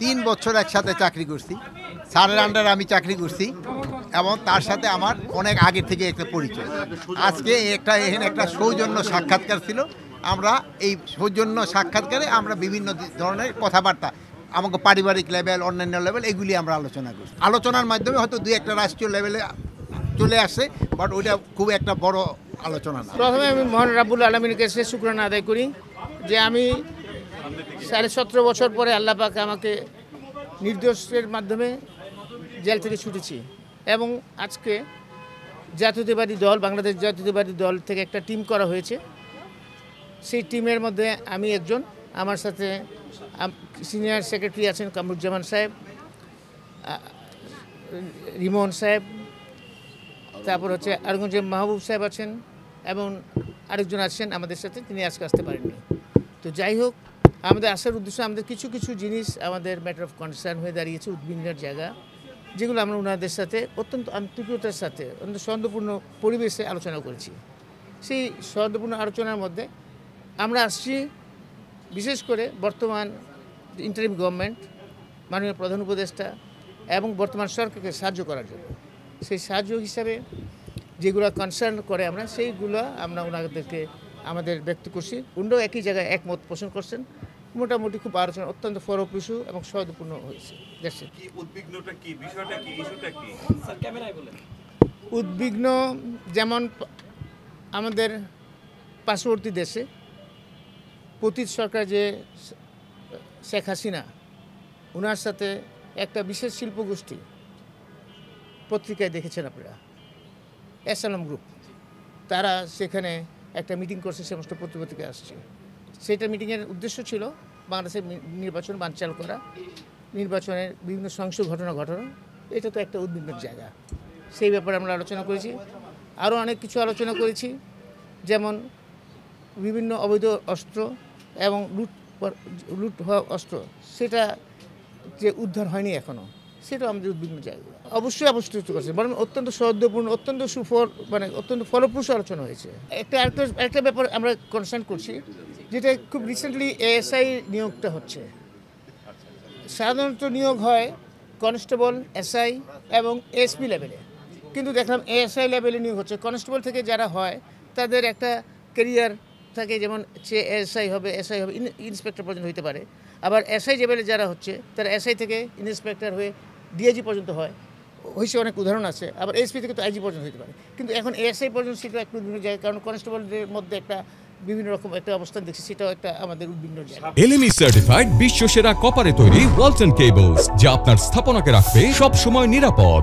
3 বছর একসাথে চাকরি করছি, স্যারের আন্ডারে আমি চাকরি করছি এবং তার সাথে আমার অনেক আগে থেকে একটা পরিচয়। আজকে এখানে একটা সৌজন্য সাক্ষাৎকার ছিল। আমরা এই সৌজন্য সাক্ষাৎকারে আমরা বিভিন্ন ধরনের কথাবার্তা আমাকে পারিবারিক লেভেল, অন্যান্য লেভেল এগুলি আমরা আলোচনা করছি। আলোচনার মাধ্যমে হয়তো 2-1টা রাষ্ট্রীয় লেভেলে চলে আসে, বাট ওইটা খুব একটা বড় আলোচনা না। প্রথমে আমি মহান রাব্বুল আলামিনের কাছে শুকরানা আদায় করি যে আমি 17.5 বছর পরে আল্লাহ পাক আমাকে নির্দোষের মাধ্যমে জেল থেকে ছুটেছি এবং আজকে জাতীয়তাবাদী দল, বাংলাদেশ জাতীয়তাবাদী দল থেকে একটা টিম করা হয়েছে। সেই টিমের মধ্যে আমি একজন, আমার সাথে সিনিয়র সেক্রেটারি আছেন কামরুজ্জামান সাহেব, রিমন সাহেব, তারপর হচ্ছে আরগঞ্জে মাহবুব সাহেব আছেন এবং আরেকজন আছেন আমাদের সাথে, তিনি আজকে আসতে পারেননি। তো যাই হোক, আমাদের আসার উদ্দেশ্য আমাদের কিছু কিছু জিনিস আমাদের ম্যাটার অফ কনসার্ন হয়ে দাঁড়িয়েছে, উদ্বিগ্নের জায়গা, যেগুলো আমরা ওনাদের সাথে অত্যন্ত আন্তরিকতার সাথে অত্যন্ত সৌহার্দ্যপূর্ণ পরিবেশে আলোচনা করেছি। সেই সৌহার্দ্যপূর্ণ আলোচনার মধ্যে আমরা আসছি বিশেষ করে বর্তমান ইন্টারিম গভর্নমেন্ট, মাননীয় প্রধান উপদেষ্টা এবং বর্তমান সরকারকে সাহায্য করার জন্য। সেই সাহায্য হিসাবে যেগুলো কনসার্ন করে সেইগুলো আমরা ওনাদেরকে আমাদের ব্যক্ত করছি। উনিও একই জায়গায় একমত পোষণ করছেন। মোটামুটি খুব আলোচনা অত্যন্ত ফলপ্রসূ এবং সৌহার্দ্যপূর্ণ হয়েছে। উদ্বিগ্ন যেমন আমাদের পার্শ্ববর্তী দেশে পতিত সরকার যে শেখ হাসিনা, ওনার সাথে একটা বিশেষ শিল্পগোষ্ঠী, পত্রিকায় দেখেছেন আপনারা, এসএলএম গ্রুপ, তারা সেখানে একটা মিটিং করছে, সমস্ত পত্রিকায় আসছে। সেটা মিটিংয়ের উদ্দেশ্য ছিল বাংলাদেশের নির্বাচন বানচাল করা, নির্বাচনের বিভিন্ন সহিংস ঘটনা ঘটানো। এটা তো একটা উদ্বিগ্নের জায়গা, সেই ব্যাপারে আমরা আলোচনা করেছি। আরও অনেক কিছু আলোচনা করেছি, যেমন বিভিন্ন অবৈধ অস্ত্র এবং লুট হওয়া অস্ত্র, সেটা যে উদ্ধার হয়নি এখনও, সেটাও আমাদের উদ্বিগ্ন জায়গা। অবশ্যই আবিষ্কৃত করছে, বরং অত্যন্ত সৌহার্দ্যপূর্ণ, অত্যন্ত অত্যন্ত ফলপ্রসূ আলোচনা হয়েছে। একটা ব্যাপার আমরা কনসার্ন করছি, যেটা খুব রিসেন্টলি এএসআই নিয়োগটা হচ্ছে। সাধারণত নিয়োগ হয় কনস্টেবল, এসআই এবং এসপি লেভেলে, কিন্তু দেখলাম এএসআই লেভেলে নিয়োগ হচ্ছে। কনস্টেবল থেকে যারা হয় তাদের একটা ক্যারিয়ার থাকে, যেমন সে এসআই হবে, এসআই হবে, ইন্সপেক্টর পর্যন্ত হতে পারে। আবার এসআই লেভেলে যারা হচ্ছে তারা এসআই থেকে ইন্সপেক্টর হয়ে ডিআইজি পর্যন্ত হয়েছে, অনেক উদাহরণ আছে। আবার এসপি থেকে তো আইজি পর্যন্ত হতে পারে, কিন্তু এখন এএসআই পর্যন্ত সেটা একটু বিভিন্ন জায়গায়, কারণ কনস্টেবলদের মধ্যে একটা বিভিন্ন রকম একটা অবস্থান দেখছি, সেটাও একটা আমাদের উদ্বিগ্ন জায়গা। এলএমই সার্টিফাইড বিশ্বসেরা কপারে তৈরি ওয়ালটন কেবলস, যা আপনার স্থাপনাকে রাখবে সব সময় নিরাপদ।